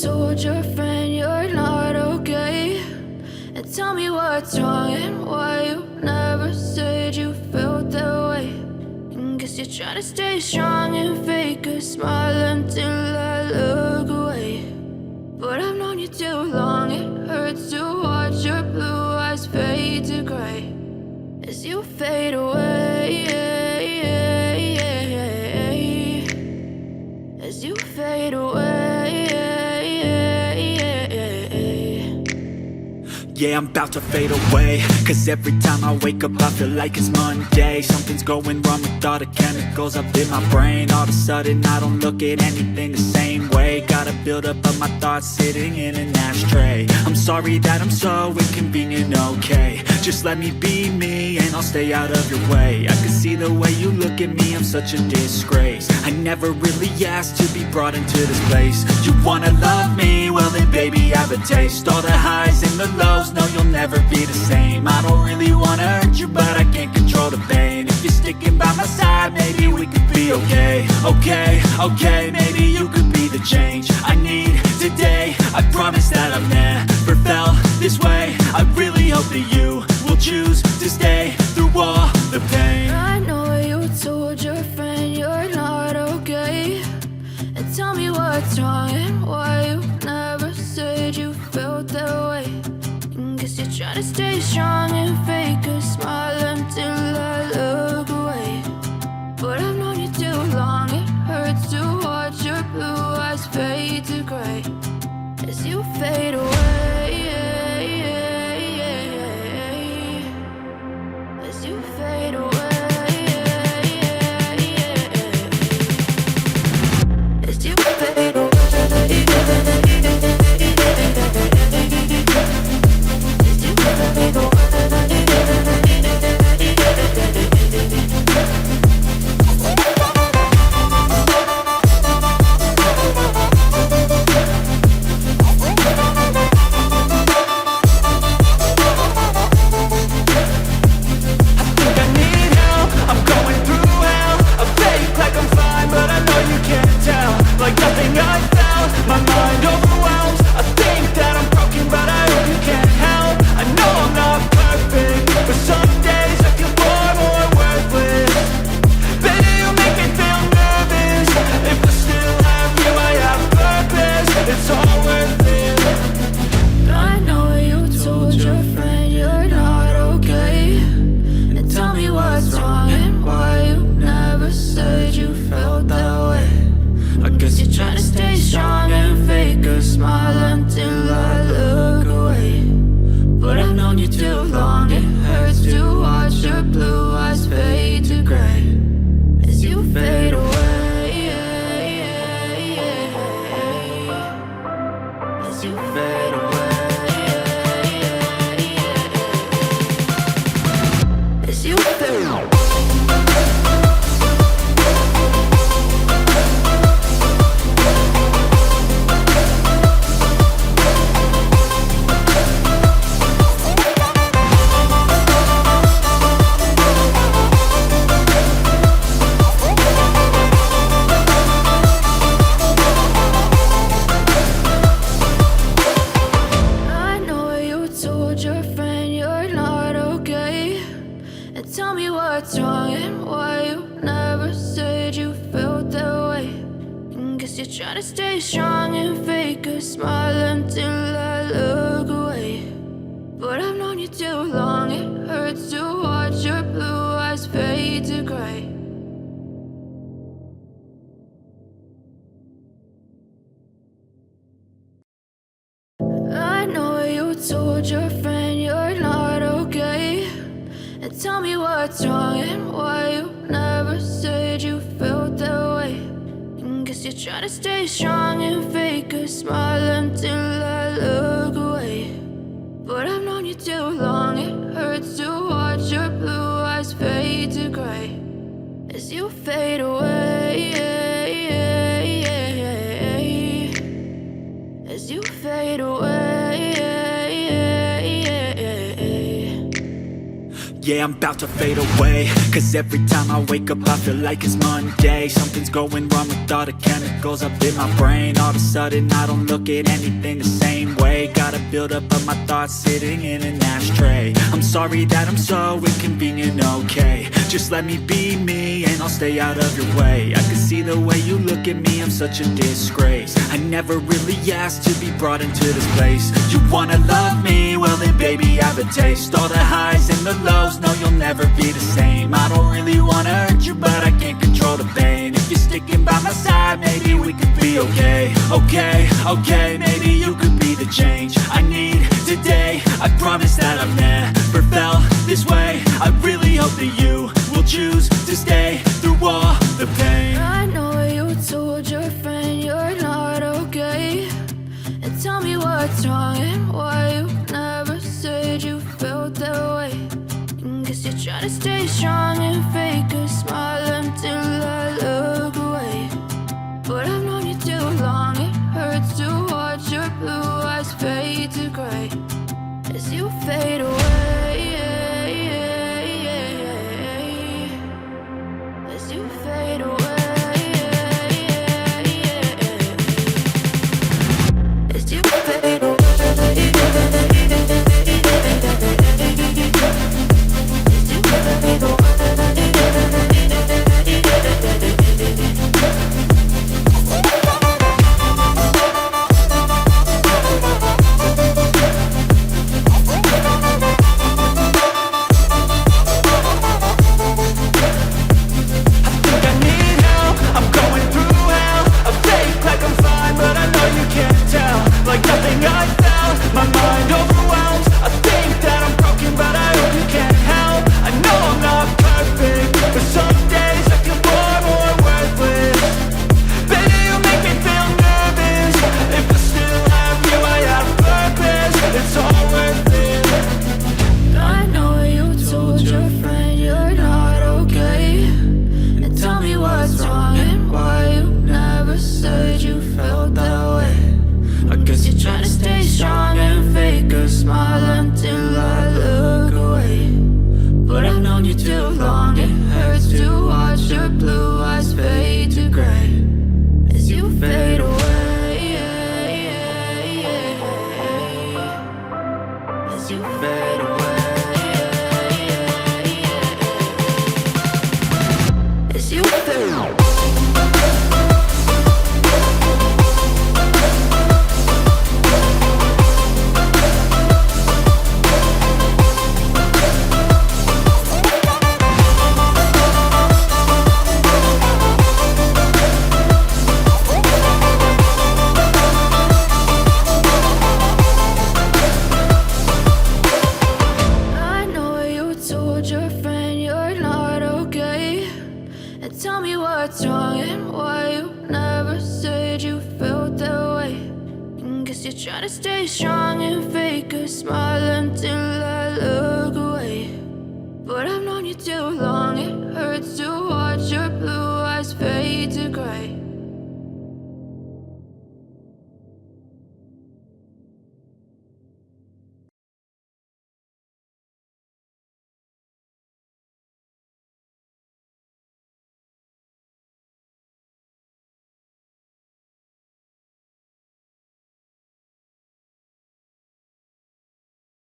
told your friend you're not okay? And tell me what's wrong and why you never said you felt that way. And guess you're trying to stay strong and fake a smile until I look away. But I've known you too long, it hurts to watch your blue eyes fade to gray as you fade away, as you fade away. Yeah, I'm about to fade away, cause every time I wake up I feel like it's Monday. Something's going wrong with all the chemicals up in my brain. All of a sudden I don't look at anything the same way. Got a buildup of my thoughts sitting in an ashtray. I'm sorry that I'm so inconvenient, okay? Just let me be me and I'll stay out of your way. I can see the way you look at me, I'm such a disgrace. I never really asked to be brought into this place. You wanna love me? Well then baby have a taste. All the highs and the lows, no you'll never be the same. I don't really wanna hurt you but I can't control the pain. If you're sticking by my side maybe we could be okay. Okay, maybe you could be the change I need today. I promise that I've never felt this way. I really hope that you will choose to stay through all the pain. I know you told your friend you're not okay. And tell me what's wrong and why you never said you felt that way. And guess you're trying to stay strong and fake a smile until I look away. But I've known you too long, it hurts to watch your blue eyes fade to gray as you fade away, as you fade away, as you fade away. Told your friend you're not okay. And tell me what's wrong and why you never said you felt that way. And guess you're trying to stay strong and fake a smile until I look away. But I've known you too long, it hurts to watch your blue eyes fade to gray as you fade away, as you fade away. Yeah, I'm about to fade away, cause every time I wake up I feel like it's Monday. Something's going wrong with all the chemicals up in my brain. All of a sudden I don't look at anything the same way. Gotta build up of my thoughts sitting in an ashtray. I'm sorry that I'm so inconvenient, okay. Just let me be me and I'll stay out of your way. I can see the way you look at me, I'm such a disgrace. I never really asked to be brought into this place. You wanna love me? Well then baby, have a taste. All the highs and the lows, no you'll never be the same. I don't really wanna hurt you, but I can't control the pain. If you're sticking by my side, maybe we could be okay. Okay, maybe you could be the change I need today. I promise that I've never felt this way. I really hope that you will choose to stay through all the pain. I know you told your friend you're not okay, and tell me what's wrong and why you never said you felt that way. Guess you're trying to stay strong and fake a smile until I look away. But I've known you too long, it hurts to watch your blue eyes fade to gray as you fade away. As you fade away. As you fade away. Try to stay strong and fake a smile until I look away. But I've known you too long.